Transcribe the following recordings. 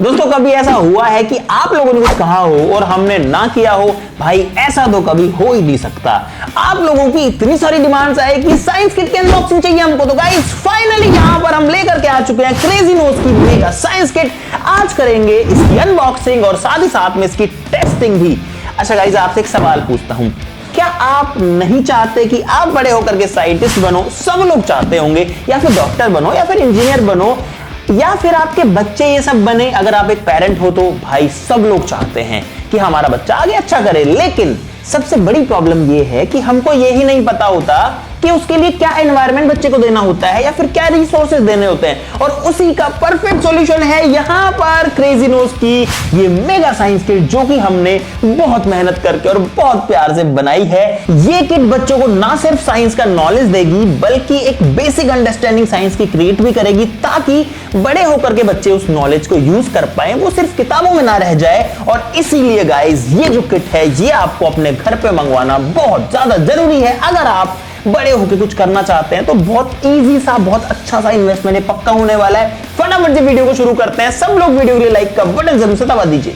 दोस्तों कभी ऐसा हुआ है कि आप लोगों ने कुछ कहा हो और हमने ना किया हो? भाई ऐसा तो कभी हो ही नहीं सकता। आप लोगों की इतनी सारी डिमांड्स आई कि साइंस किट की अनबॉक्सिंग चाहिए हमको, तो गाइस फाइनली यहां पर हम लेकर के आ चुके हैं क्रेजी नोज की मेगा साइंस किट। आज करेंगे इसकी अनबॉक्सिंग और साथ ही साथ में इसकी टेस्टिंग भी। अच्छा गाइस, आपसे एक सवाल पूछता हूं, क्या आप नहीं चाहते कि आप बड़े होकर के साइंटिस्ट बनो? सब लोग चाहते होंगे, या फिर डॉक्टर बनो, या फिर इंजीनियर बनो, या फिर आपके बच्चे ये सब बने। अगर आप एक पेरेंट हो तो भाई सब लोग चाहते हैं कि हमारा बच्चा आगे अच्छा करे, लेकिन सबसे बड़ी प्रॉब्लम ये है कि हमको यही नहीं पता होता कि उसके लिए क्या एनवायरनमेंट बच्चे को देना होता है या फिर क्या रिसोर्सेज देने होते हैं। और उसी का परफेक्ट सॉल्यूशन है यहां पर क्रेजी नोज की ये मेगा साइंस किट, जो कि हमने बहुत मेहनत करके और बहुत प्यार से बनाई है। ये किट बच्चों को ना सिर्फ साइंस का नॉलेज देगी, बल्कि एक बेसिक अंडरस्टैंडिंग साइंस की क्रिएट भी करेगी, ताकि बड़े होकर के बच्चे उस नॉलेज को यूज कर पाए, वो सिर्फ किताबों में ना रह जाए। और इसीलिए गाइस ये जो किट है ये आपको अपने घर पे मंगवाना बहुत ज्यादा जरूरी है। अगर आप बड़े होकर कुछ करना चाहते हैं तो बहुत इजी सा, बहुत अच्छा सा इन्वेस्टमेंट है, पक्का होने वाला है। फटाफट से वीडियो को शुरू करते हैं। सब लोग वीडियो के लिए लाइक का बटन जरूर से दबा दीजिए।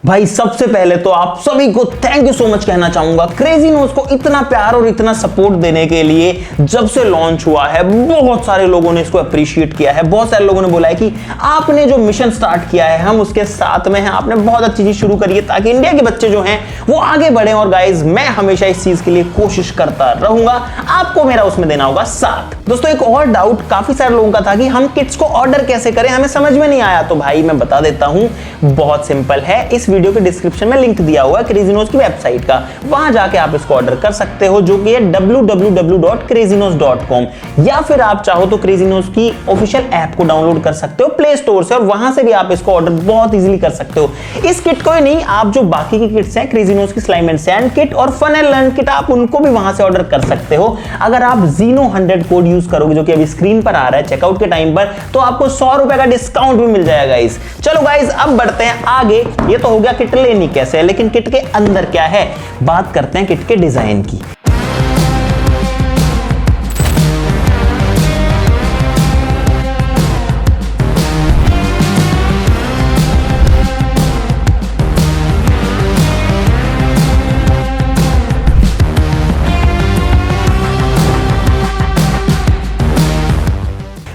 भाई सबसे पहले तो आप सभी को थैंक यू सो मच कहना चाहूंगा क्रेजी नोज को इतना प्यार और इतना सपोर्ट देने के लिए। जब से लॉन्च हुआ है बहुत सारे लोगों ने इसको अप्रिशिएट किया है। बहुत सारे लोगों ने बोला है कि आपने जो मिशन स्टार्ट किया है हम उसके साथ में हैं, आपने बहुत अच्छी चीज शुरू करी है ताकि इंडिया के बच्चे जो हैं वो आगे बढ़े। और गाइज मैं हमेशा इस चीज के लिए कोशिश करता रहूंगा, आपको मेरा उसमें देना होगा साथ। दोस्तों एक और डाउट काफी सारे लोगों का था कि हम किट्स को ऑर्डर कैसे करें, हमें समझ में नहीं आया। तो भाई मैं बता देता हूं, बहुत सिंपल है। इस वीडियो के डिस्क्रिप्शन में लिंक दिया हुआ है क्रेजी नोज की वेबसाइट का, वहां जाके आप इसको ऑर्डर कर सकते हो, जो कि है www.crazynose.com। या फिर आप चाहो तो क्रेजी नोज की ऑफिशियल ऐप को डाउनलोड कर सकते हो प्ले स्टोर से, और वहां से भी आप इसको ऑर्डर बहुत इजीली कर सकते हो। इस किट को ही नहीं, आप जो बाकी की किट्स हैं, क्रेजी नोज की स्लाइम एंड सैंड किट और फन एंड लर्न किट, आप उनको भी वहां से ऑर्डर कर सकते हो। अगर आप Zeno100 कोड यूज करोगे, जो कि अभी स्क्रीन पर आ रहा है चेकआउट के टाइम पर, तो आपको 100 रुपए का डिस्काउंट भी मिल जाएगा गाइस। चलो गाइस अब बढ़ते हैं आगे। ये तो हो गया किट लेनी कैसे है, लेकिन किट के अंदर क्या है, बात करते हैं किट के डिजाइन की।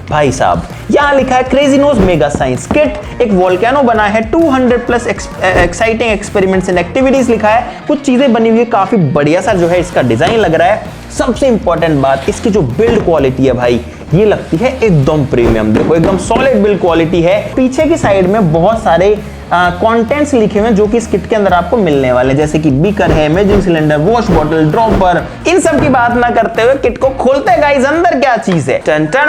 भाई साहब यहां लिखा है crazy nose mega science kit. एक वोल्केनो बना है, 200 plus exciting experiments and activities लिखा है। कुछ चीजें बनी हुई है, काफी बढ़िया सा जो है इसका डिजाइन लग रहा है। सबसे इंपॉर्टेंट बात, इसकी जो बिल्ड क्वालिटी है भाई, ये लगती है एकदम प्रीमियम। देखो एकदम सॉलिड बिल्ड क्वालिटी है। पीछे की साइड में बहुत सारे कंटेंट्स लिखे हुए हैं जो कि इस किट के अंदर आपको मिलने वाले, जैसे कि बीकर है, imaging cylinder, wash bottle, dropper. इन सब की बात ना करते हुए किट को खोलते हैं गाइस, अंदर क्या चीज है। टन टन,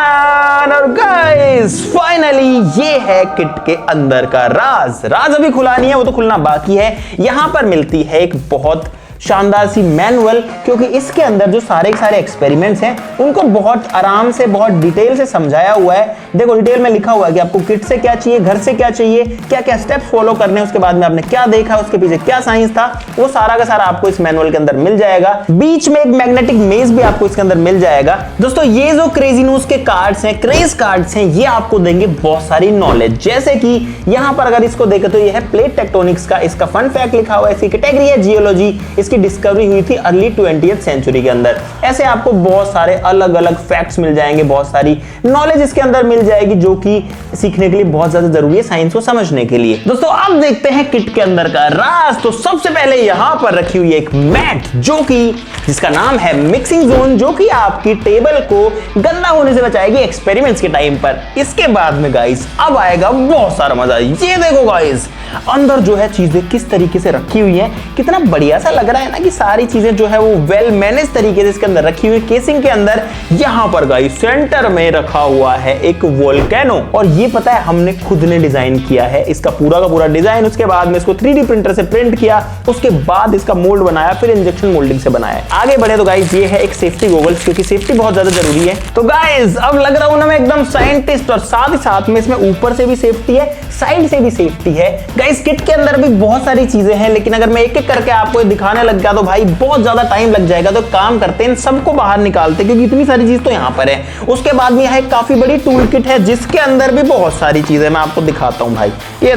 और गाइस फाइनली ये है किट के अंदर का राज अभी खुला नहीं है, वो तो खुलना बाकी है। यहां पर मिलती है एक बहुत शानदार सी मैनुअल, क्योंकि इसके अंदर जो सारे के सारे एक्सपेरिमेंट्स हैं उनको बहुत आराम से, बहुत डिटेल से समझाया हुआ है। देखो डिटेल में लिखा हुआ है कि आपको किट से क्या चाहिए, घर से क्या चाहिए, क्या क्या स्टेप्स फॉलो करने हैं, उसके बाद में आपने क्या देखा, उसके पीछे क्या साइंस था, वो सारा का सारा आपको इस मैनुअल के अंदर मिल जाएगा। बीच में एक मैग्नेटिक मेज भी आपको इसके अंदर मिल जाएगा। दोस्तों ये जो क्रेजी नोज के कार्ड्स हैं, क्रेज कार्ड्स हैं, ये आपको देंगे बहुत सारी नॉलेज। जैसे कि यहां पर अगर इसको देखें तो ये है प्लेट टेक्टोनिक्स का, इसका फन फैक्ट लिखा हुआ है, इसकी कैटेगरी है जियोलॉजी, इसकी डिस्कवरी हुई थी अर्ली 20th सेंचुरी के अंदर। ऐसे आपको बहुत सारे अलग अलग फैक्ट्स मिल जाएंगे, बहुत सारी नॉलेज इसके अंदर मिल जाएगी, जो कि सीखने के लिए बहुत ज्यादा जरूरी है साइंस को समझने के लिए। दोस्तों अब देखते हैं किट के अंदर का राज। तो सबसे पहले यहां पर रखी हुई एक मैट, जो कि जिसका नाम है मिक्सिंग जोन, जो कि आपकी टेबल को गंदा होने से बचाएगी एक्सपेरिमेंट्स के टाइम पर। इसके बाद में गाइस अब आएगा बहुत सारा मजा। ये देखो गाइस अंदर जो है चीजें किस तरीके से रखी हुई है, कितना बढ़िया सा लग रहा है ना कि सारी चीजें जो है वो वेल मैनेज तरीके से इसके अंदर रखी हुई। केसिंग के अंदर यहां पर गाइस सेंटर में रखा हुआ है एक वोल्केनो, और ये पता है हमने खुद ने डिजाइन किया है इसका पूरा का पूरा डिजाइन। उसके बाद में इसको 3D प्रिंटर से प्रिंट किया, उसके बाद इसका मोल्ड बनाया, फिर इंजेक्शन मोल्डिंग से बनाया। आगे बढ़े तो गाइस ये है एक सेफ्टी गॉगल्स, क्योंकि सेफ्टी बहुत ज्यादा जरूरी है। तो गाइस अब लग रहा हूं ना मैं एकदम साइंटिस्ट, और साथ ही साथ में इसमें ऊपर से भी सेफ्टी है, साइड से भी सेफ्टी है। गाइस किट के अंदर भी बहुत सारी चीजें हैं, लेकिन अगर मैं एक एक करके आपको दिखाने लग गया तो भाई बहुत ज्यादा टाइम लग जाएगा। तो काम करते हैं, इन सबको बाहर निकालते हैं क्योंकि इतनी सारी चीज तो यहाँ पर है। उसके बाद में यहाँ एक काफी बड़ी टूल किट है जिसके अंदर भी बहुत सारी चीजें, मैं आपको दिखाता हूँ भाई। ये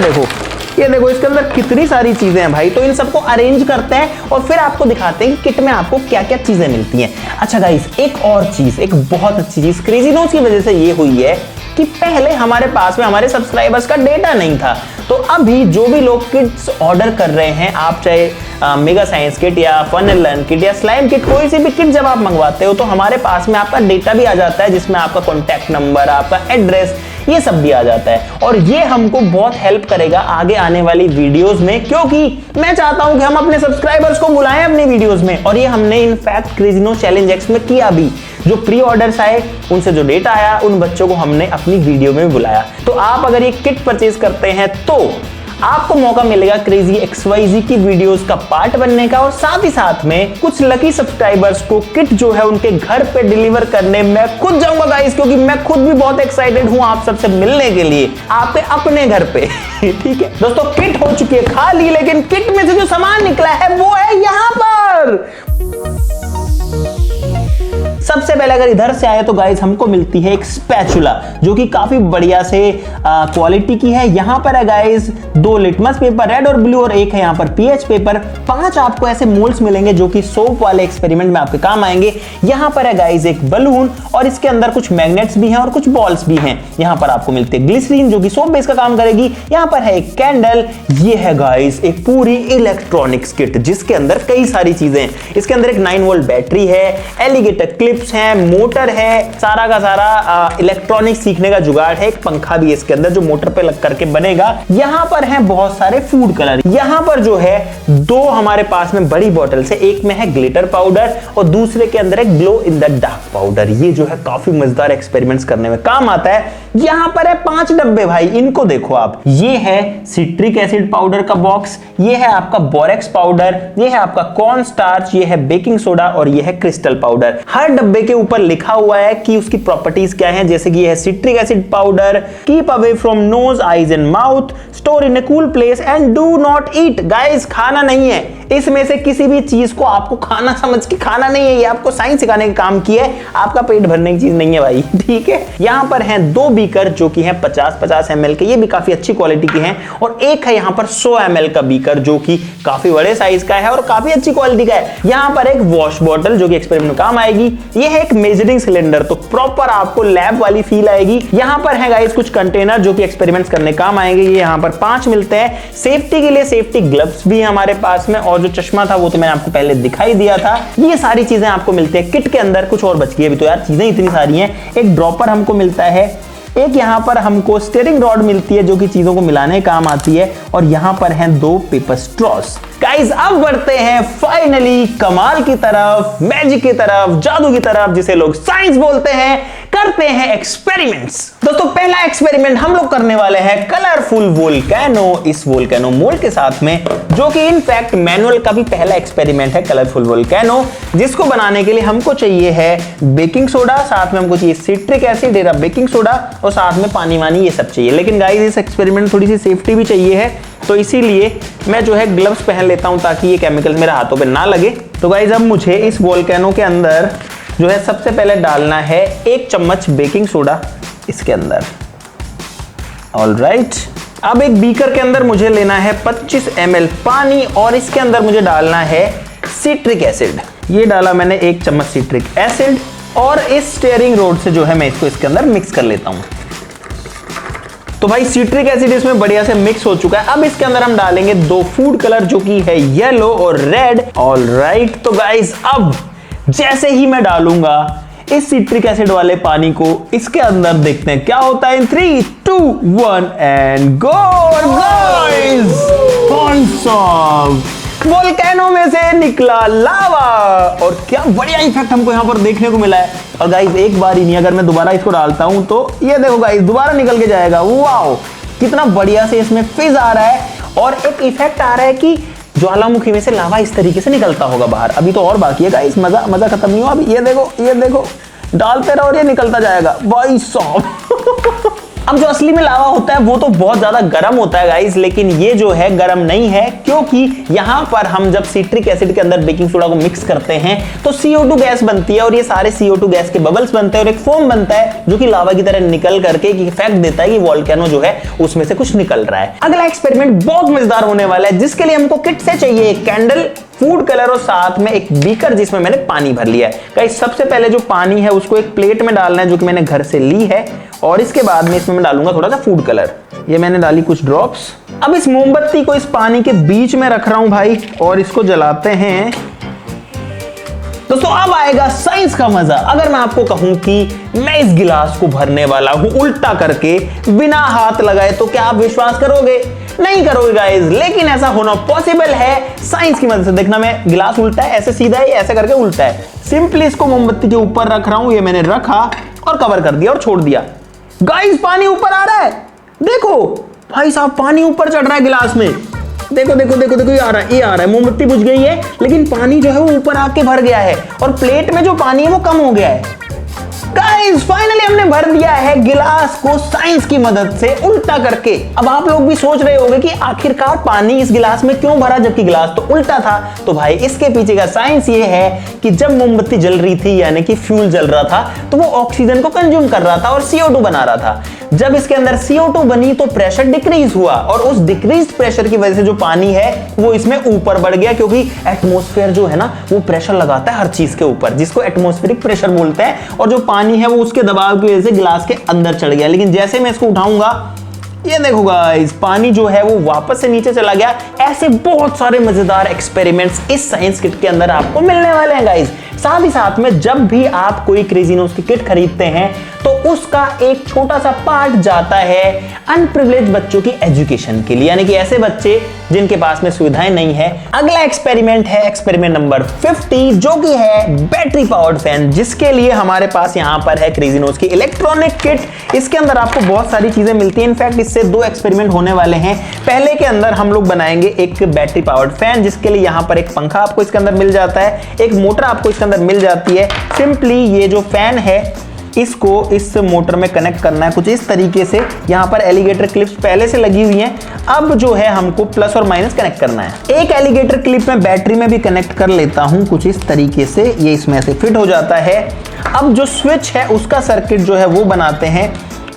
देखो इसके अंदर कितनी सारी चीजें हैं भाई। तो इन सबको अरेंज करते हैं और फिर आपको दिखाते हैं कि किट में आपको क्या क्या चीजें मिलती हैं। अच्छा गाइस, एक और चीज, एक बहुत अच्छी चीज क्रेजी नोज की वजह से ये हुई है कि पहले हमारे पास में हमारे सब्सक्राइबर्स का डेटा नहीं था। तो अभी जो भी लोग किट्स ऑर्डर कर रहे हैं, आप चाहे मेगा साइंस किट या फन एंड लर्न किट या स्लाइम किट, कोई सी भी किट जब आप मंगवाते हो तो हमारे पास में आपका डेटा भी आ जाता है जिसमें आपका कॉन्टैक्ट नंबर, आपका एड्रेस, ये सब भी आ जाता है। और ये हमको बहुत हेल्प करेगा आगे आने वाली वीडियोस में, क्योंकि मैं चाहता हूं कि हम अपने सब्सक्राइबर्स को बुलाएं अपनी वीडियोस में। और ये हमने in fact crazy nose challenge X में किया भी। जो प्री ऑर्डर्स आए, उनसे जो डेटा आया, उन बच्चों को हमने अपनी वीडियो में बुलाया। तो आप अगर ये किट परचेज करते हैं तो आपको मौका मिलेगा क्रेजी XYZ की वीडियोस का पार्ट बनने का, और साथ ही साथ में कुछ लकी सब्सक्राइबर्स को किट जो है उनके घर पे डिलीवर करने मैं खुद जाऊंगा गाइस, क्योंकि मैं खुद भी बहुत एक्साइटेड हूं आप सबसे मिलने के लिए आपके अपने घर पे। ठीक है दोस्तों, किट हो चुकी है खाली, लेकिन किट में से जो सामान निकला है वो है यहां पर। सबसे पहले अगर इधर से आए तो गाइस हमको मिलती है एक स्पैचुला जो कि काफी बढ़िया से क्वालिटी की है। यहां पर है गाइस 2 लिटमस पेपर रेड और ब्लू, और एक है यहां पर पीएच पेपर। 5 आपको ऐसे मोल्ड्स मिलेंगे जो कि सोप वाले एक्सपेरिमेंट में आपके काम आएंगे। यहां पर है गाइस एक बलून, और इसके अंदर कुछ मैग्नेट्स भी हैं और कुछ बॉल्स भी हैं। यहां पर आपको मिलते हैं ग्लिसरीन जो कि सोप बेस का काम करेगी। यहां पर है एक कैंडल। ये है गाइस एक पूरी इलेक्ट्रॉनिक्स किट जिसके अंदर कई सारी चीजें हैं। इसके अंदर एक 9 वोल्ट बैटरी है, एलिगेटर क्लिप्स हैं, मोटर है, सारा का सारा इलेक्ट्रॉनिक सीखने का जुगाड़ है। एक पंखा भी है इसके अंदर जो मोटर पे लग करके बनेगा। यहां पर है बहुत सारे फूड कलर। यहां पर जो है 2 हमारे पास में बड़ी बॉटल से, एक में है ग्लिटर पाउडर और दूसरे के अंदर है glow in the dark powder. ये जो है काफी मजेदार एक्सपेरिमेंट्स करने में काम आता है। यहां पर है 5 डब्बे भाई, इनको देखो आप। ये है सिट्रिक एसिड पाउडर का बॉक्स, ये है आपका बोरेक्स पाउडर, ये है आपका कॉर्न स्टार्च, ये है बेकिंग सोडा और ये है क्रिस्टल पाउडर। हर डब्बे के ऊपर लिखा हुआ है कि उसकी प्रॉपर्टीज क्या हैं, जैसे कि ये है citric acid powder, keep away from knows, eyes and mouth, store in A cool place and do not eat. Guys खाना नहीं है, इसमें से किसी भी चीज को आपको खाना समझ के खाना नहीं है। ये आपको साइंस सिखाने का काम किया है, आपका पेट भरने की चीज नहीं है भाई। ठीक है, यहां पर हैं 2 बीकर जो कि हैं 50-50 ml के, ये भी काफी अच्छी क्वालिटी के हैं, और एक है यहां पर 100 ml का बीकर जो कि काफी बड़े साइज का है और काफी अच्छी क्वालिटी का है। यहां पर एक वॉश बॉटल जो कि एक्सपेरिमेंट में काम आएगी। ये है एक मेजरिंग सिलेंडर, तो प्रॉपर आपको लैब वाली फील आएगी। यहां पर है गाइस कुछ कंटेनर जो कि एक्सपेरिमेंट्स करने काम आएंगे। ये यहां पर 5 मिलते हैं। सेफ्टी के लिए सेफ्टी ग्लव्स भी है हमारे पास में, और जो चश्मा था वो तो मैंने आपको पहले दिखाई दिया था। ये सारी चीजें आपको मिलती है किट के अंदर। कुछ और बच गई अभी तो यार, चीजें इतनी सारी हैं। एक ड्रॉपर हमको मिलता है, एक यहां पर हमको स्टीयरिंग रॉड मिलती है जो कि चीजों को मिलाने काम आती है, और यहां पर हैं 2 पेपर स्ट्रॉस। गाइस अब बढ़ते हैं फाइनली कमाल की तरफ, मैजिक की तरफ, जादू की तरफ, जिसे लोग साइंस बोलते हैं। करते हैं एक्सपेरिमेंट्स। दोस्तों पहला एक्सपेरिमेंट हम लोग करने वाले हैं कलरफुल वोल्केनो, इस वोल्केनो मोल्ड के साथ में, जो कि इनफैक्ट मैनुअल का भी पहला एक्सपेरिमेंट है कलरफुल वोल्केनो, जिसको बनाने के लिए हमको चाहिए है बेकिंग सोडा, साथ में हमको चाहिए सिट्रिक एसिड, डेरा बेकिंग सोडा, और साथ में पानी वानी ये सब चाहिए। लेकिन गाइस इस एक्सपेरिमेंट में थोड़ी सी सेफ्टी भी चाहिए है, तो इसीलिए मैं जो है ग्लव्स पहन लेता हूं ताकि ये केमिकल्स मेरे हाथों पे ना लगे। तो गाइस अब मुझे इस वोल्केनो के अंदर जो है सबसे पहले डालना है 1 चम्मच बेकिंग सोडा इसके अंदर। ऑलराइट, अब एक बीकर के अंदर मुझे लेना है 25 ml पानी, और इसके अंदर मुझे डालना है सिट्रिक एसिड। ये डाला मैंने 1 चम्मच सिट्रिक एसिड, और इस स्टीयरिंग रॉड से जो है मैं इसको इसके अंदर मिक्स कर लेता हूं। तो भाई सिट्रिक एसिड इसमें बढ़िया से मिक्स हो चुका है। अब इसके अंदर हम डालेंगे 2 फूड कलर जो कि है येलो और रेड। ऑलराइट, तो गाइस अब जैसे ही मैं डालूंगा इस सिट्रिक एसिड वाले पानी को इसके अंदर, देखते हैं क्या होता है। 3, 2, 1 एंड गो गाइस, वोल्केनो में से निकला लावा, और क्या बढ़िया इफेक्ट हमको यहाँ पर देखने को मिला है। और गाइस एक बार ही नहीं, अगर मैं दोबारा इसको डालता हूं तो ये देखो गाइस दोबारा निकल के जाएगा। वाओ, कितना बढ़िया से इसमें फिज आ रहा है, और एक इफेक्ट आ रहा है कि ज्वालामुखी में से लावा इस तरीके से निकलता होगा बाहर। अभी तो और बाकी है गाइस, मजा खत्म नहीं हुआ अभी। ये देखो डालते रहो और ये निकलता जाएगा भाई साहब। अब जो असली में लावा होता है वो तो बहुत ज्यादा गर्म होता है गाइस, लेकिन ये जो है गर्म नहीं है, क्योंकि यहां पर हम जब सिट्रिक एसिड के अंदर बेकिंग सोडा को मिक्स करते हैं तो CO2 गैस बनती है और ये सारे CO2 गैस के बबल्स बनते हैं और एक फोम बनता है जो कि लावा की तरह निकल करके एक इफेक्ट देता है कि वोल्केनो जो है उसमें से कुछ निकल रहा है। अगला एक्सपेरिमेंट बहुत मजेदार होने वाला है, जिसके लिए हमको किट से चाहिए एक कैंडल, फूड कलर और साथ में एक बीकर जिसमें मैंने पानी भर लिया है। गाइस सबसे पहले जो पानी है उसको एक प्लेट में डालना है जो कि मैंने घर से ली है, और इसके बाद में इसमें मैं डालूंगा थोड़ा सा फूड कलर। ये मैंने डाली कुछ ड्रॉप्स। अब इस मोमबत्ती को इस पानी के बीच में रख रहा हूं भाई, और इसको जलाते हैं। दोस्तों अब आएगा साइंस का मजा। अगर मैं आपको कहूं कि मैं इस गिलास को भरने वाला हूं उल्टा करके बिना हाथ लगाए, तो क्या आप विश्वास करोगे? नहीं करोगे गाइस, लेकिन ऐसा होना पॉसिबल है साइंस की मदद से। देखना, मैं गिलास उल्टा है, ऐसे सीधा है, ऐसे करके उल्टा है। सिंपली इसको मोमबत्ती के ऊपर रख रहा हूं, ये मैंने रखा और कवर कर दिया और छोड़ दिया। गाइस पानी ऊपर आ रहा है, देखो भाई साहब पानी ऊपर चढ़ रहा है गिलास में। देखो देखो देखो देखो, ये आ रहा है। मोमबत्ती बुझ गई है लेकिन पानी जो है वो ऊपर आके भर गया है और प्लेट में जो पानी है वो कम हो गया है। गाइस फाइनली हमने भर दिया है गिलास को साइंस की मदद से उल्टा करके। अब आप लोग भी सोच रहे होंगे कि आखिरकार पानी इस गिलास में क्यों भरा जबकि गिलास तो उल्टा था। तो भाई इसके पीछे का साइंस ये है कि जब मोमबत्ती जल रही थी यानी कि फ्यूल जल रहा था तो वो ऑक्सीजन को कंज्यूम कर रहा था और CO2 बना रहा था। जब इसके अंदर CO2 बनी तो प्रेशर डिक्रीज हुआ और उस डिक्रीज प्रेशर की वजह से जो पानी है वो इसमें ऊपर बढ़ गया, क्योंकि एटमॉस्फेयर जो है ना वो प्रेशर लगाता है हर चीज के ऊपर, जिसको एटमॉस्फेरिक प्रेशर बोलते हैं। और जो पानी है वो उसके दबाव की वजह से गिलास के अंदर चढ़ गया। लेकिन जैसे मैं इसको उठाऊंगा, ये देखो गाइस पानी जो है वो वापस से नीचे चला गया। ऐसे बहुत सारे मजेदार एक्सपेरिमेंट्स इस साइंस किट के अंदर आपको मिलने वाले हैं गाइस। साथ ही साथ में जब भी आप कोई क्रेजीनोस की किट खरीदते हैं तो उसका एक छोटा सा पार्ट जाता है अनप्रिविलेज बच्चों की एजुकेशन के लिए, यानी कि ऐसे बच्चे जिनके पास में सुविधाएं नहीं है। अगला एक्सपेरिमेंट है एक्सपेरिमेंट नंबर 50, जो कि है बैटरी पावर्ड फैन, जिसके लिए हमारे पास यहां पर है क्रेजीनोस की इलेक्ट्रॉनिक किट। इसके अंदर आपको बहुत सारी चीजें मिलती हैं। इनफैक्ट इससे 2 एक्सपेरिमेंट होने वाले हैं। पहले के अंदर हम लोग बनाएंगे एक बैटरी पावर्ड फैन, जिसके लिए यहां पर एक पंखा आपको इसके अंदर मिल जाता है, एक मोटर आपको इसके अंदर मिल जाती है। सिंपली ये जो फैन है इसको इस मोटर में कनेक्ट करना है कुछ इस तरीके से। यहाँ पर एलिगेटर क्लिप्स पहले से लगी हुई हैं, अब जो है हमको प्लस और माइनस कनेक्ट करना है। एक एलिगेटर क्लिप में बैटरी में भी कनेक्ट कर लेता हूँ कुछ इस तरीके से, ये इसमें से फिट हो जाता है। अब जो स्विच है उसका सर्किट जो है वो बनाते हैं।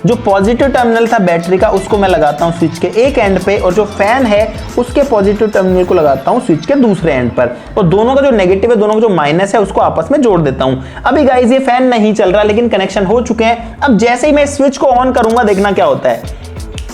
जो पॉजिटिव टर्मिनल था बैटरी का उसको मैं लगाता हूं स्विच के एक एंड पे, और जो फैन है उसके पॉजिटिव टर्मिनल को लगाता हूं स्विच के दूसरे एंड पर, और दोनों का जो नेगेटिव है दोनों का जो माइनस है उसको आपस में जोड़ देता हूं। अभी गाइस ये फैन नहीं चल रहा लेकिन कनेक्शन हो चुके हैं। अब जैसे ही मैं स्विच को ऑन करूंगा देखना क्या होता है।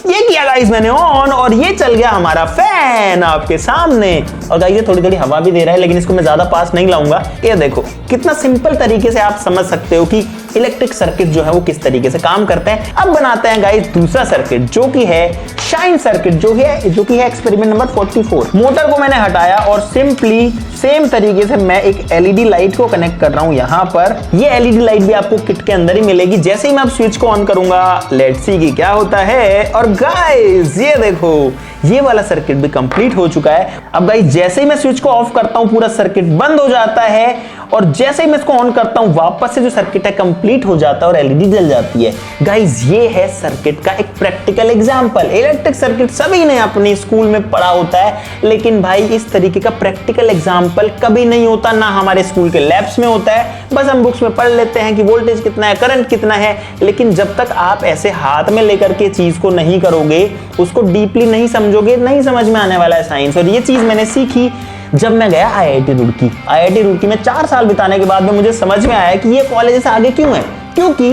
ये किया गाइस मैंने ऑन और ये चल गया हमारा फैन आपके सामने। और गाइस ये थोड़ी थोड़ी हवा भी दे रहा है लेकिन इसको मैं ज्यादा पास नहीं लाऊंगा। ये देखो कितना सिंपल तरीके से आप समझ सकते हो कि इलेक्ट्रिक सर्किट जो है वो किस तरीके से काम करते हैं। अब बनाते हैं गाइस दूसरा सर्किट जो कि है शाइन सर्किट, जो कि है एक्सपेरिमेंट नंबर 44। मोटर को मैंने हटाया और सिंपली सेम तरीके से मैं एक LED लाइट को कनेक्ट कर रहा हूं यहां पर। ये LED लाइट भी आपको किट के अंदर ही मिलेगी। जैसे ही मैं अब स्विच को ऑन करूंगा, लेट्स सी कि क्या होता है। और गाइस ये देखो ये वाला सर्किट भी कंप्लीट हो चुका है। अब गाइस जैसे ही मैं स्विच को ऑफ करता हूं पूरा सर्किट बंद हो जाता है, और जैसे ही मैं इसको ऑन करता हूं वापस से जो सर्किट है कंप्लीट हो जाता है और LED जल जाती है। गाइस ये है सर्किट का एक प्रैक्टिकल एग्जांपल। इलेक्ट्रिक सर्किट सभी ने अपने स्कूल में पढ़ा होता है, लेकिन भाई इस तरीके का प्रैक्टिकल एग्जांपल कभी नहीं होता, ना हमारे स्कूल के लैब्स में होता है। बस हम बुक्स में पढ़ लेते हैं कि वोल्टेज कितना है, करंट कितना है, लेकिन जब तक आप ऐसे हाथ में लेकर के चीज को नहीं करोगे, उसको डीपली नहीं समझोगे, नहीं समझ में आने वाला है साइंस। और ये चीज मैंने सीखी जब मैं गया IIT रुड़की। IIT रुड़की में 4 साल बिताने के बाद में मुझे समझ में आया कि ये कॉलेज से आगे क्यों है, क्योंकि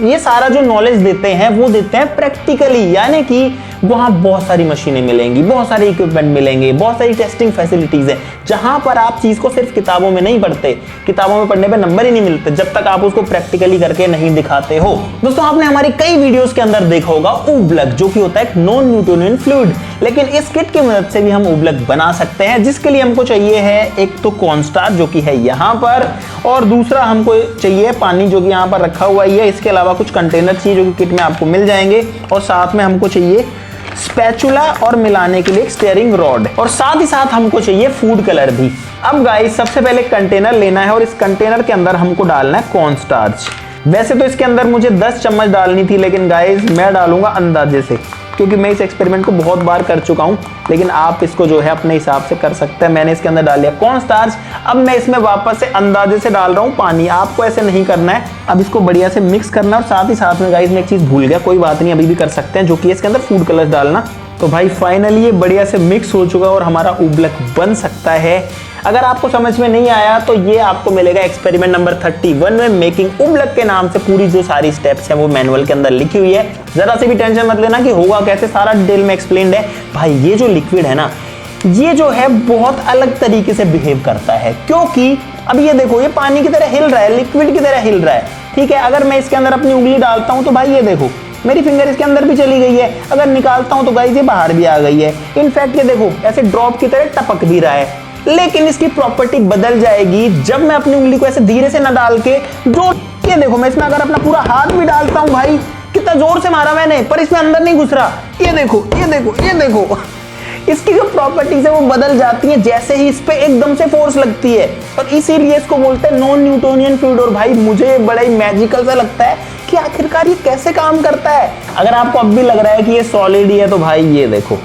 ये सारा जो नॉलेज देते हैं वो देते हैं प्रैक्टिकली, यानी कि वहां बहुत सारी मशीनें मिलेंगी, बहुत सारे इक्विपमेंट मिलेंगे, बहुत सारी टेस्टिंग फैसिलिटीज है, जहां पर आप चीज को सिर्फ किताबों में नहीं पढ़ते। किताबों में पढ़ने पे नंबर ही नहीं मिलते जब तक आप उसको प्रैक्टिकली करके नहीं दिखाते हो। दोस्तों आपने हमारी कई वीडियोस के अंदर देखा होगा ऊबलक, जो कि होता है एक नॉन न्यूटोनियन फ्लूइड, लेकिन इस किट की मदद से भी हम ऊबलक बना सकते हैं, जिसके लिए हमको चाहिए है एक तो कॉर्नस्टार्च जो कि है यहाँ पर, और दूसरा हमको चाहिए पानी जो कि यहाँ पर रखा हुआ है। इसके अलावा कुछ कंटेनर चाहिए जो कि किट में आपको मिल जाएंगे, और साथ में हमको चाहिए स्पैचुला और मिलाने के लिए एक स्टीयरिंग रॉड, और साथ ही साथ हमको चाहिए फूड कलर भी। अब गाइस सबसे पहले कंटेनर लेना है और इस कंटेनर के अंदर हमको डालना है कॉर्नस्टार्च। वैसे तो इसके अंदर मुझे 10 चम्मच डालनी थी, लेकिन गाइस मैं डालूंगा अंदाजे से, क्योंकि मैं इस एक्सपेरिमेंट को बहुत बार कर चुका हूं। लेकिन आप इसको जो है अपने हिसाब से कर सकते हैं। मैंने इसके अंदर डाल लिया कॉर्न स्टार्च। अब मैं इसमें वापस से अंदाजे से डाल रहा हूं पानी। आपको ऐसे नहीं करना है। अब इसको बढ़िया से मिक्स करना है। और साथ ही साथ में गाइस मैं एक चीज भूल गया, कोई बात नहीं, अभी भी कर सकते हैं, जो कि इसके अंदर फूड कलर्स डालना। तो भाई फाइनली ये बढ़िया से मिक्स हो चुका है और हमारा उबलक बन सकता है। अगर आपको समझ में नहीं आया तो ये आपको मिलेगा एक्सपेरिमेंट नंबर 31 में, मेकिंग उबलक के नाम से पूरी जो सारी स्टेप्स हैं वो मैनुअल के अंदर लिखी हुई है। जरा से भी टेंशन मत लेना कि होगा कैसे, सारा डिटेल में एक्सप्लेन्ड है। भाई ये जो लिक्विड है ना, ये जो है बहुत अलग तरीके से बिहेव करता है, क्योंकि अब ये देखो, ये पानी की तरह हिल रहा है, लिक्विड की तरह हिल रहा है, ठीक है। अगर मैं इसके अंदर अपनी उंगली डालता हूं तो भाई ये देखो, मेरी फिंगर इसके अंदर भी चली गई है। अगर निकालता हूं तो गाइस ये बाहर भी आ गई है। इनफैक्ट ये देखो ऐसे ड्रॉप की तरह टपक भी रहा है। लेकिन इसकी प्रॉपर्टी बदल जाएगी जब मैं अपनी उंगली को ऐसे धीरे से न डाल के जो, ये देखो मैं इसमें अगर अपना पूरा हाथ भी डालता हूं, भाई कितना जोर से मारा मैंने, पर इसमें अंदर नहीं घुस रहा। ये देखो, ये देखो, ये देखो, इसकी जो प्रॉपर्टीज है वो बदल जाती है जैसे ही इस पे एकदम से फोर्स लगती है। और इसीलिए इसको बोलते हैं नॉन न्यूटोनियन फ्लूइड। और भाई मुझे बड़ा ही मैजिकल सा लगता है कि आखिरकार ये कैसे काम करता है। अगर आपको अब भी लग रहा है कि ये सॉलिड ही है तो भाई ये देखो,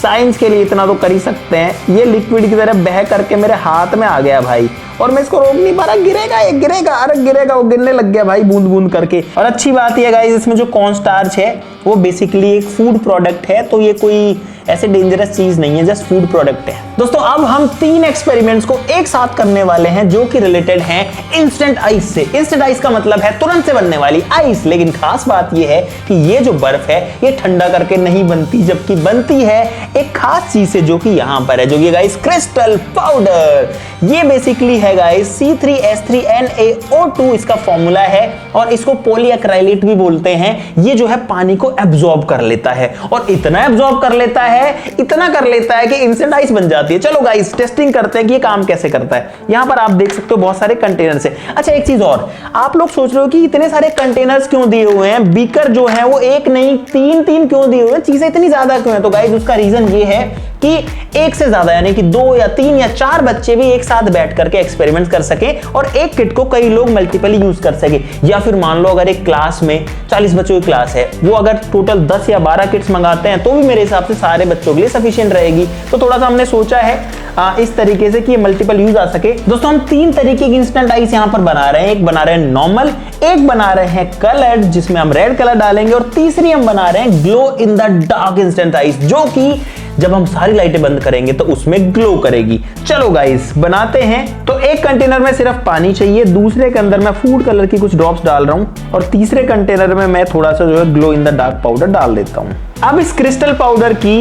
साइंस के लिए इतना तो कर ही सकते हैं। ये लिक्विड की तरह बह करके मेरे हाथ में आ गया भाई, और मैं इसको रोक नहीं पा रहा। गिरेगा, ये गिरेगा, अरे गिरेगा, वो गिरने लग गया भाई बूंद बूंद करके। और अच्छी बात ये गाइस, इसमें जो कॉर्न स्टार्च है वो बेसिकली एक फूड प्रोडक्ट है, तो ये कोई ऐसे डेंजरस चीज नहीं है, जस्ट फूड प्रोडक्ट है। दोस्तों अब हम 3 एक्सपेरिमेंट्स को एक साथ करने वाले हैं जो कि रिलेटेड हैं इंस्टेंट आइस से। इंस्टेंट आइस का मतलब है तुरंत से बनने वाली आइस। लेकिन खास बात ये है कि ये जो बर्फ है ये ठंडा करके नहीं बनती, जबकि बनती है एक खास चीज से जो कि यहां पर है, जो कि गाइस क्रिस्टल पाउडर। ये बेसिकली है गाइस C3H3NaO2 इसका फॉर्मूला है, और इसको पॉलीएक्राइलेट भी बोलते हैं। ये जो है पानी को एब्जॉर्ब कर लेता है, और इतना एब्जॉर्ब कर लेता है, इतना कर लेता है कि इंस्टेंट आइस बन जाती है। चलो गाइस टेस्टिंग करते हैं कि ये काम कैसे करता है। यहां पर आप देख सकते हो बहुत सारे कंटेनर्स है। अच्छा एक चीज और, आप लोग सोच रहे हो कि इतने सारे कंटेनर्स क्यों दिए हुए हैं, बीकर जो है वो एक नहीं 3 क्यों दिए हुए हैं, चीजें इतनी ज्यादा क्यों है। तो गाइस उसका रीजन ये है कि एक से ज्यादा यानी कि 2 या 3 या 4 बच्चे भी एक साथ बैठ करके एक्सपेरिमेंट कर सके, और एक किट को कई लोग मल्टीपली यूज कर सके। या फिर मान लो अगर एक क्लास में 40 बच्चों की क्लास है, वो अगर टोटल 10 या 12 किट्स मंगाते हैं तो भी मेरे हिसाब से सारे बच्चों के लिए सफिशिएंट रहेगी। तो थोड़ा सा हमने सोचा है इस तरीके से कि ये मल्टीपल यूज आ सके। दोस्तों हम 3 तरीके की इंस्टेंट आइस यहां पर बना रहे हैं। एक बना रहे हैं नॉर्मल, एक बना रहे हैं कलर्ड जिसमें हम रेड कलर डालेंगे, और तीसरी हम बना रहे हैं glow in the dark instant ice, जो कि जब हम सारी लाइटें बंद करेंगे तो उसमें ग्लो करेगी। चलो गाइस बनाते हैं। तो एक कंटेनर में सिर्फ पानी चाहिए, दूसरे के अंदर मैं फूड कलर की कुछ ड्रॉप्स डाल रहा हूं, और तीसरे कंटेनर में मैं थोड़ा सा जो है glow in the dark powder डाल देता हूं। अब इस क्रिस्टल पाउडर की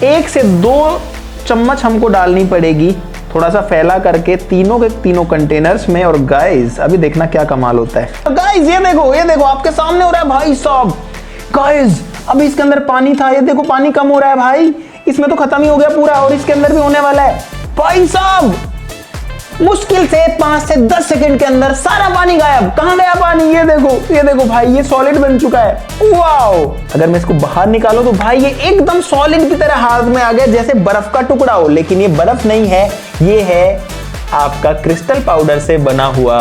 1 से 2 चम्मच हमको डालनी पड़ेगी, थोड़ा सा फैला करके तीनों के तीनों कंटेनर्स में। और गाइस अभी देखना क्या कमाल होता है। गाइस ये देखो आपके सामने हो रहा है भाई साहब। गाइस अभी इसके अंदर पानी था, ये देखो पानी कम हो रहा है भाई, इसमें तो खत्म ही हो गया पूरा, और इसके अंदर भी होने वाला है भाई साहब। मुश्किल से 5 से 10 सेकंड के अंदर सारा पानी गायब। कहां गया पानी, ये देखो भाई ये सॉलिड बन चुका है। वाओ, अगर मैं इसको बाहर निकालूं तो भाई ये एकदम सॉलिड की तरह हाथ में आ गया, जैसे बर्फ का टुकड़ा हो। लेकिन ये बर्फ नहीं है, ये है आपका क्रिस्टल पाउडर से बना हुआ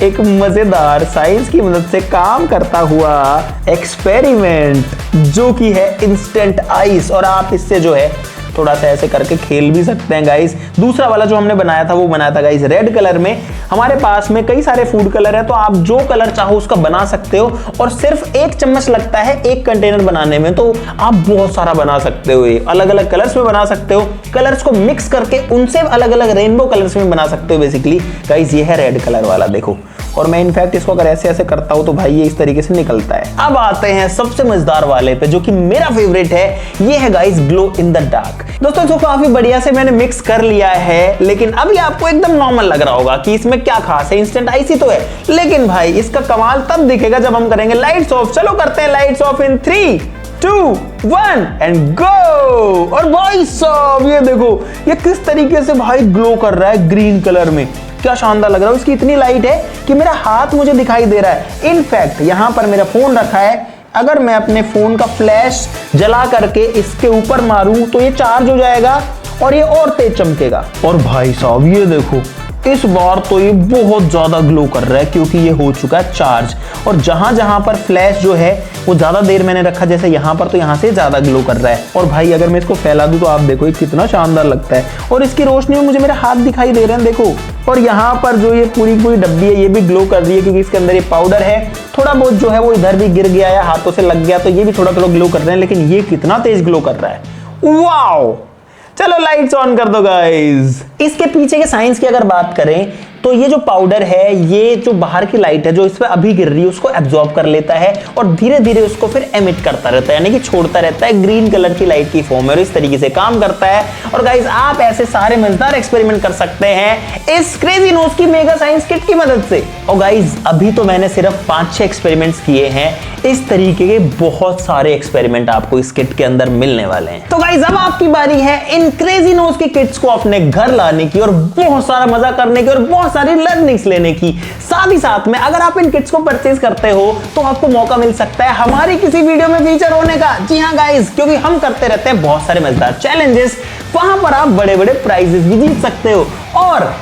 एक मजेदार साइंस की मदद से काम करता हुआ एक्सपेरिमेंट, जो कि है इंस्टेंट आइस। और आप इससे जो है थोड़ा सा ऐसे करके खेल भी सकते हैं गाइस। दूसरा वाला जो हमने बनाया था वो बनाया था गाइस रेड कलर में। हमारे पास में कई सारे फूड कलर है, तो आप जो कलर चाहो उसका बना सकते हो, और सिर्फ 1 चम्मच लगता है एक कंटेनर बनाने में, तो आप बहुत सारा बना सकते हो। ये अलग अलग कलर्स में बना सकते हो, कलर्स को मिक्स करके उनसे अलग अलग रेनबो कलर्स में बना सकते हो। बेसिकली गाइस ये है रेड कलर वाला, देखो। और मैं इनफैक्ट इसको अगर ऐसे ऐसे करता हूं तो भाई ये इस तरीके से निकलता है। अब आते हैं सबसे मजेदार वाले पे, जो कि मेरा फेवरेट है। ये है guys glow in the dark. दोस्तों इसको काफी बढ़िया से मैंने मिक्स कर लिया है, लेकिन अभी आपको एकदम नॉर्मल लग रहा होगा कि इसमें क्या खास है, इंस्टेंट आइस ही तो है। लेकिन भाई इसका कमाल तब दिखेगा जब हम करेंगे लाइट्स ऑफ। चलो करते हैं lights off in 3, 2, 1 and go. और भाई साहब ये देखो ये किस तरीके से भाई ग्लो कर रहा है ग्रीन कलर में, क्या शानदार लग रहा है। इसकी इतनी लाइट है कि मेरा हाथ मुझे दिखाई दे रहा है। इनफैक्ट यहां पर मेरा फोन रखा है, अगर मैं अपने फोन का फ्लैश जला करके इसके ऊपर मारूं तो ये चार्ज हो जाएगा और ये और तेज चमकेगा। और भाई साहब ये देखो इस बार तो ये बहुत ज्यादा ग्लो कर रहा है क्योंकि ये हो चुका है चार्ज, और जहां जहां पर फ्लैश जो है वो ज्यादा देर मैंने रखा, जैसे यहां पर, तो यहां से ज्यादा ग्लो कर रहा है। और भाई अगर मैं इसको फैला दूं तो आप देखो ये कितना शानदार लगता है, और इसकी रोशनी में मुझे मेरे हाथ दिखाई दे रहे हैं, देखो। और यहाँ पर जो ये पूरी डब्बी है ये भी ग्लो कर रही है क्योंकि इसके अंदर ये पाउडर है। थोड़ा बहुत जो है वो इधर भी गिर गया है, हाथों से लग गया, तो ये भी थोड़ा ग्लो कर रहे हैं, लेकिन ये कितना तेज ग्लो कर रहा है, वाओ। चलो लाइट्स ऑन कर दो गाइस। इसके पीछे के साइंस की अगर बात करें तो ये जो पाउडर है, ये जो बाहर की लाइट है जो इस पे अभी गिर रही है उसको एब्जॉर्ब कर लेता है और धीरे धीरे उसको फिर एमिट करता रहता है, यानी कि छोड़ता रहता है ग्रीन कलर की लाइट की फॉर्म में, और इस तरीके से काम करता है। और गाइस आप ऐसे सारे मजेदार एक्सपेरिमेंट कर सकते हैं इस क्रेजी नोज की मेगा साइंस किट की मदद से। और गाइस अभी तो मैंने सिर्फ 5-6 एक्सपेरिमेंट्स किए हैं, इस तरीके के बहुत सारे एक्सपेरिमेंट आपको इस किट के अंदर मिलने वाले हैं। तो गाइस अब आपकी बारी है इन क्रेजी नोज की किट्स को अपने घर लाने की और बहुत सारा मजा करने की और बहुत सारी लर्निंग्स लेने की। साथ ही साथ में अगर आप इन किट्स को परचेज करते हो तो आपको मौका मिल सकता है हमारी किसी वीडियो में फीचर होने का। जी हां गाइस, क्योंकि हम करते रहते हैं बहुत सारे मजेदार चैलेंजेस, वहां पर आप बड़े बड़े प्राइजेस भी जीत सकते हो। और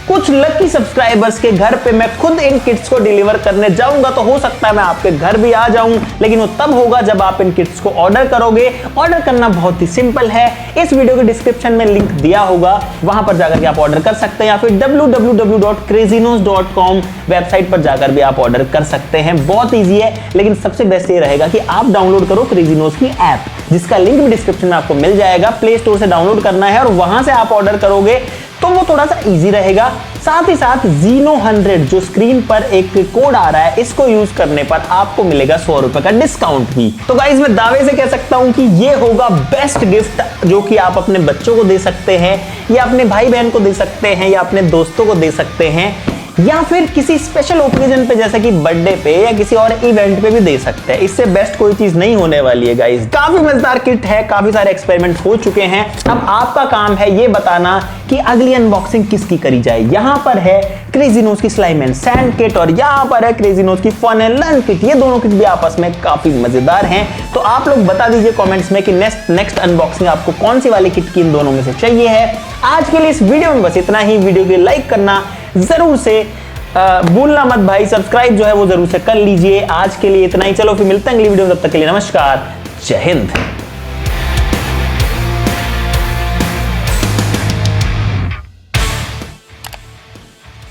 कुछ लकी सब्सक्राइबर्स के घर पे मैं खुद इन किट्स को डिलीवर करने जाऊंगा, तो हो सकता है मैं आपके घर भी आ जाऊं, लेकिन वो तब होगा जब आप इन किट्स को ऑर्डर करोगे। ऑर्डर करना बहुत ही सिंपल है, इस वीडियो के डिस्क्रिप्शन में लिंक दिया होगा, वहां पर जाकर के आप ऑर्डर कर सकते हैं, या फिर www.crazynose.com वेबसाइट पर जाकर भी आप ऑर्डर कर सकते हैं। बहुत ईजी है, लेकिन सबसे बेस्ट ये रहेगा कि आप डाउनलोड करो क्रेजी नोज की ऐप, जिसका लिंक भी डिस्क्रिप्शन में आपको मिल जाएगा। प्ले स्टोर से डाउनलोड करना है और वहां से आप ऑर्डर करोगे तो वो थोड़ा सा इजी रहेगा। साथ ही साथ Zeno100 जो स्क्रीन पर एक कोड आ रहा है, इसको यूज करने पर आपको मिलेगा 100 रुपए का डिस्काउंट भी। तो गाइस मैं दावे से कह सकता हूं कि ये होगा बेस्ट गिफ्ट जो कि आप अपने बच्चों को दे सकते हैं, या अपने भाई बहन को दे सकते हैं, या अपने दोस्तों को दे सकते हैं, या फिर किसी स्पेशल ओकेजन पे जैसे कि बर्थडे पे या किसी और इवेंट पे भी दे सकते हैं। इससे बेस्ट कोई चीज नहीं होने वाली है गाइस। काफी मजेदार किट है, काफी सारे एक्सपेरिमेंट हो चुके हैं। अब आपका काम है ये बताना कि अगली अनबॉक्सिंग किसकी करी जाए। यहां पर है क्रेजी नोज की स्लाइम एंड सैंड किट और यहां पर है क्रेजी नोज की फन एंड लर्न किट। ये दोनों किट भी आपस में काफी मजेदार हैं, तो आप लोग बता दीजिए कमेंट्स में कि नेक्स्ट अनबॉक्सिंग आपको कौन सी वाली किट की इन दोनों में से चाहिए है। आज के लिए इस वीडियो में बस इतना ही। वीडियो को लाइक करना जरूर से भूलना मत भाई, सब्सक्राइब जो है वो जरूर से कर लीजिए। आज के लिए इतना ही, चलो फिर मिलते हैं अगली वीडियो में, तब तक के लिए नमस्कार, जय हिंद।